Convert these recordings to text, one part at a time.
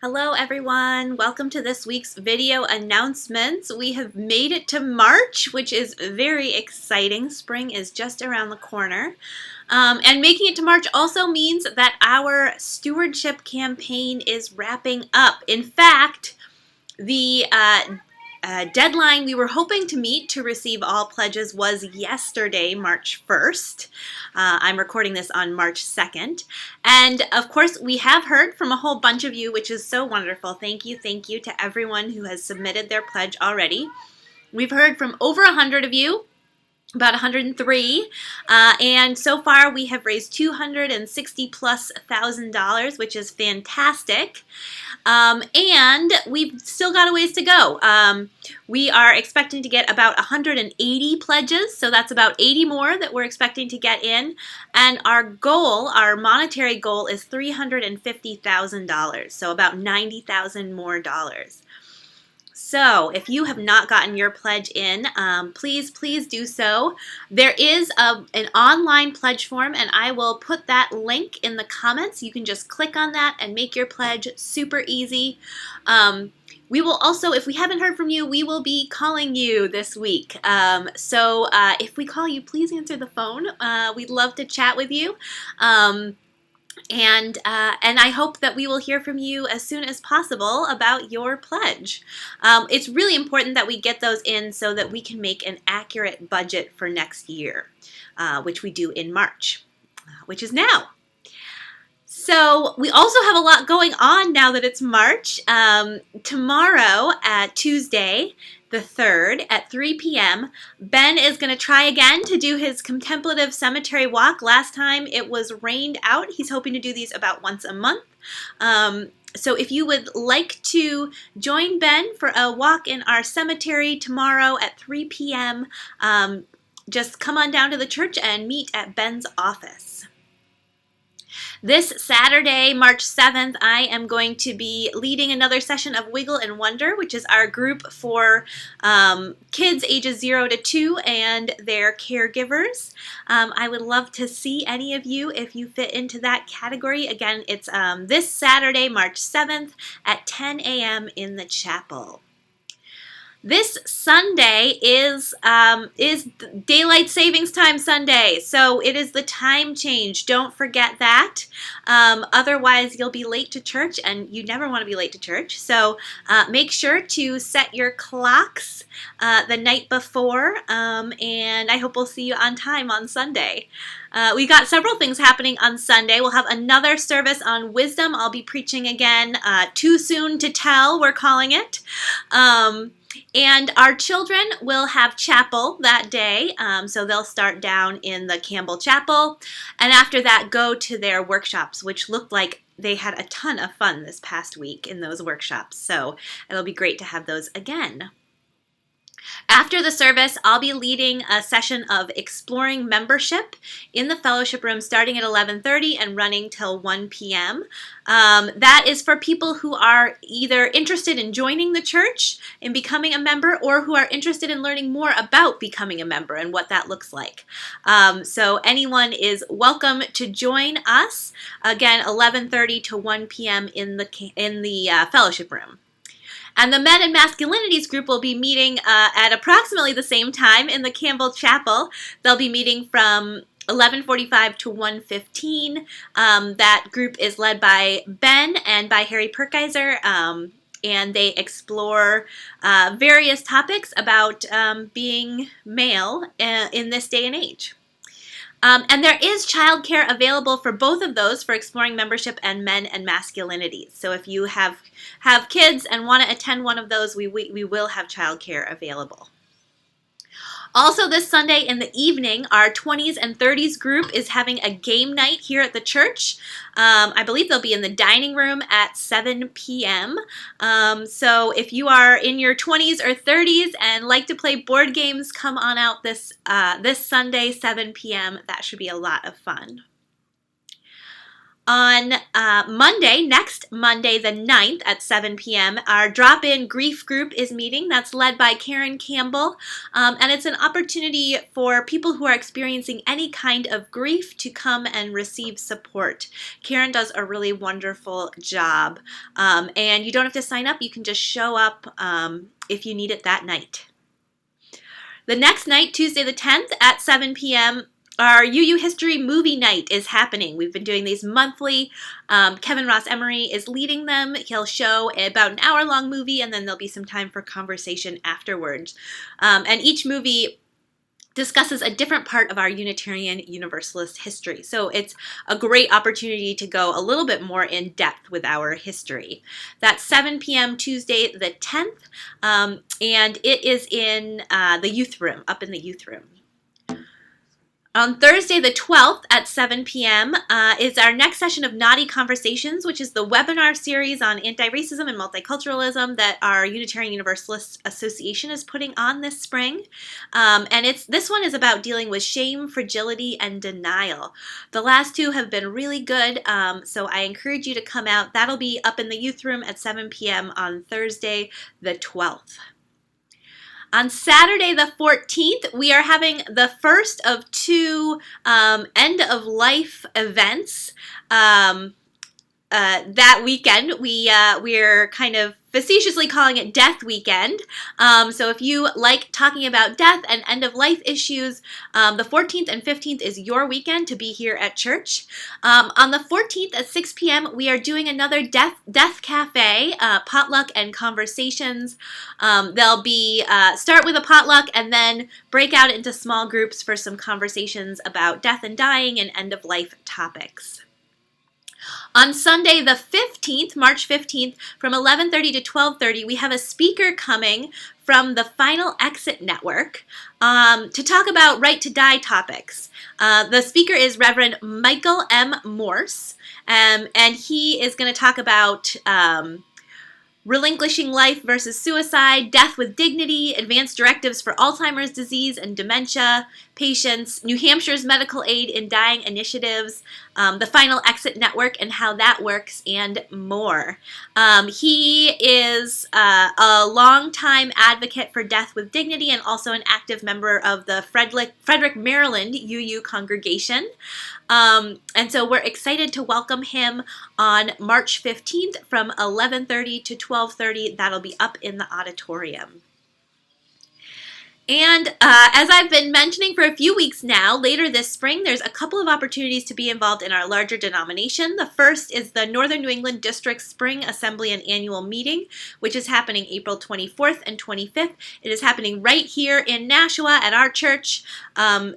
Hello everyone, welcome to this week's video announcements. We have made it to March, which is very exciting. Spring is just around the corner. And making it to March also means that our stewardship campaign is wrapping up. In fact, the deadline we were hoping to meet to receive all pledges was yesterday, March 1st. I'm recording this on March 2nd. And of course, we have heard from a whole bunch of you, which is so wonderful. Thank you to everyone who has submitted their pledge already. We've heard from over 100 of you. About 103, and so far we have raised $260,000+, which is fantastic. And we've still got a ways to go. We are expecting to get about 180 pledges, so that's about 80 more that we're expecting to get in. And our goal, our monetary goal, is $350,000, so about $90,000 more dollars. So if you have not gotten your pledge in, please do so. There is an online pledge form, and I will put that link in the comments. You can just click on that and make your pledge super easy. We will also, if we haven't heard from you, we will be calling you this week. So if we call you, please answer the phone. We'd love to chat with you. And I hope that we will hear from you as soon as possible about your pledge. It's really important that we get those in so that we can make an accurate budget for next year, which we do in March, which is now. So we also have a lot going on now that it's March. Tomorrow, Tuesday, the 3rd at 3 p.m., Ben is going to try again to do his contemplative cemetery walk. Last time it was rained out. He's hoping to do these about once a month. So if you would like to join Ben for a walk in our cemetery tomorrow at 3 p.m., just come on down to the church and meet at Ben's office. This Saturday, March 7th, I am going to be leading another session of Wiggle and Wonder, which is our group for kids ages 0 to 2 and their caregivers. I would love to see any of you if you fit into that category. Again, it's this Saturday, March 7th at 10 a.m. in the chapel. This Sunday is Daylight Savings Time Sunday, so it is the time change. Don't forget that. Otherwise, you'll be late to church, and you never want to be late to church. So make sure to set your clocks the night before, and I hope we'll see you on time on Sunday. We got several things happening on Sunday. We'll have another service on wisdom. I'll be preaching again. Too soon to tell, we're calling it. And our children will have chapel that day, so they'll start down in the Campbell Chapel, and after that go to their workshops, which looked like they had a ton of fun this past week in those workshops, so it'll be great to have those again. After the service, I'll be leading a session of exploring membership in the fellowship room starting at 11:30 and running till 1 p.m. That is for people who are either interested in joining the church and becoming a member, or who are interested in learning more about becoming a member and what that looks like. So anyone is welcome to join us. Again, 11:30 to 1 p.m. in the fellowship room. And the Men and Masculinities group will be meeting at approximately the same time in the Campbell Chapel. They'll be meeting from 11:45 to 1:15. That group is led by Ben and by Harry Perkiser, and they explore various topics about being male in this day and age. And there is childcare available for both of those, for exploring membership and men and masculinities. So if you have kids and want to attend one of those, we will have childcare available. Also this Sunday in the evening, our 20s and 30s group is having a game night here at the church. I believe they'll be in the dining room at 7 p.m. So if you are in your 20s or 30s and like to play board games, come on out this Sunday, 7 p.m. That should be a lot of fun. On Monday, next Monday, the 9th at 7 p.m., our drop-in grief group is meeting. That's led by Karen Campbell, and it's an opportunity for people who are experiencing any kind of grief to come and receive support. Karen does a really wonderful job, and you don't have to sign up. You can just show up if you need it that night. The next night, Tuesday the 10th at 7 p.m., our UU History Movie Night is happening. We've been doing these monthly. Kevin Ross Emery is leading them. He'll show about an hour-long movie, and then there'll be some time for conversation afterwards. And each movie discusses a different part of our Unitarian Universalist history. So it's a great opportunity to go a little bit more in depth with our history. That's 7 p.m. Tuesday the 10th, and it is in the youth room, up in the youth room. On Thursday, the 12th at 7 p.m. Is our next session of Knotty Conversations, which is the webinar series on anti-racism and multiculturalism that our Unitarian Universalist Association is putting on this spring. And this one is about dealing with shame, fragility, and denial. The last two have been really good, so I encourage you to come out. That'll be up in the youth room at 7 p.m. on Thursday, the 12th. On Saturday the 14th, we are having the first of two end-of-life events. That weekend, we're kind of facetiously calling it Death Weekend. So if you like talking about death and end-of-life issues, the 14th and 15th is your weekend to be here at church. On the 14th at 6 p.m., we are doing another Death Cafe, potluck and conversations. They'll be start with a potluck and then break out into small groups for some conversations about death and dying and end-of-life topics. On Sunday, the 15th, March 15th, from 11:30 to 12:30, we have a speaker coming from the Final Exit Network to talk about right to die topics. The speaker is Reverend Michael M. Morse, and he is going to talk about relinquishing life versus suicide, death with dignity, advanced directives for Alzheimer's disease and dementia patients, New Hampshire's medical aid in dying initiatives, the Final Exit Network and how that works, and more. He is a longtime advocate for death with dignity and also an active member of the Frederick, Maryland UU congregation. And so we're excited to welcome him on March 15th from 11:30 to 12:30. That'll be up in the auditorium. And as I've been mentioning for a few weeks now, later this spring, there's a couple of opportunities to be involved in our larger denomination. The first is the Northern New England District Spring Assembly and Annual Meeting, which is happening April 24th and 25th. It is happening right here in Nashua at our church,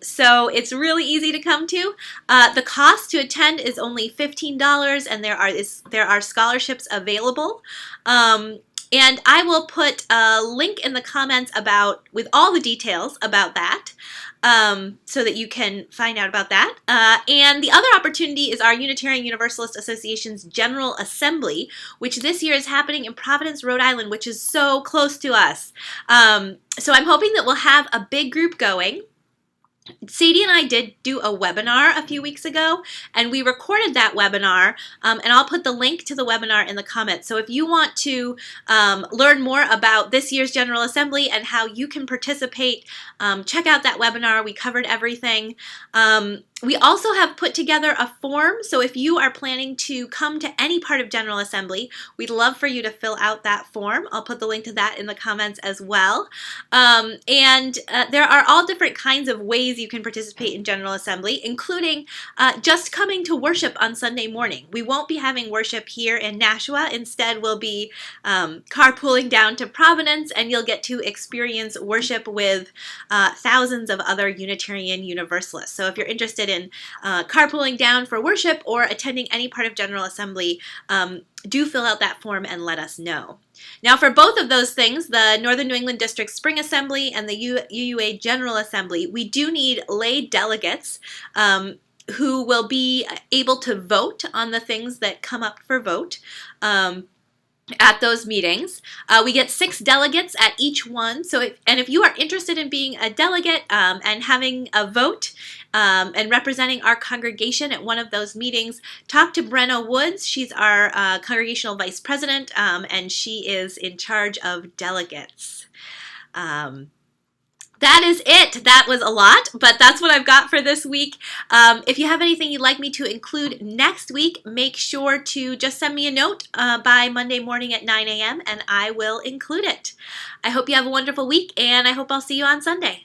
so it's really easy to come to. The cost to attend is only $15, and there are scholarships available. And I will put a link in the comments with all the details about that, so that you can find out about that. And the other opportunity is our Unitarian Universalist Association's General Assembly, which this year is happening in Providence, Rhode Island, which is so close to us. So I'm hoping that we'll have a big group going. Sadie and I did do a webinar a few weeks ago, and we recorded that webinar, and I'll put the link to the webinar in the comments. So if you want to learn more about this year's General Assembly and how you can participate, check out that webinar. We covered everything. We also have put together a form, so if you are planning to come to any part of General Assembly, we'd love for you to fill out that form. I'll put the link to that in the comments as well. And there are all different kinds of ways you can participate in General Assembly, including just coming to worship on Sunday morning. We won't be having worship here in Nashua. Instead, we'll be carpooling down to Providence, and you'll get to experience worship with thousands of other Unitarian Universalists. So if you're interested in carpooling down for worship or attending any part of General Assembly, do fill out that form and let us know. Now, for both of those things, the Northern New England District Spring Assembly and the UUA General Assembly, we do need lay delegates who will be able to vote on the things that come up for vote. at those meetings. We get 6 delegates at each one. So, if you are interested in being a delegate and having a vote and representing our congregation at one of those meetings, talk to Brenna Woods. She's our congregational vice president, and she is in charge of delegates. That is it. That was a lot, but that's what I've got for this week. If you have anything you'd like me to include next week, make sure to just send me a note by Monday morning at 9 a.m. and I will include it. I hope you have a wonderful week, and I hope I'll see you on Sunday.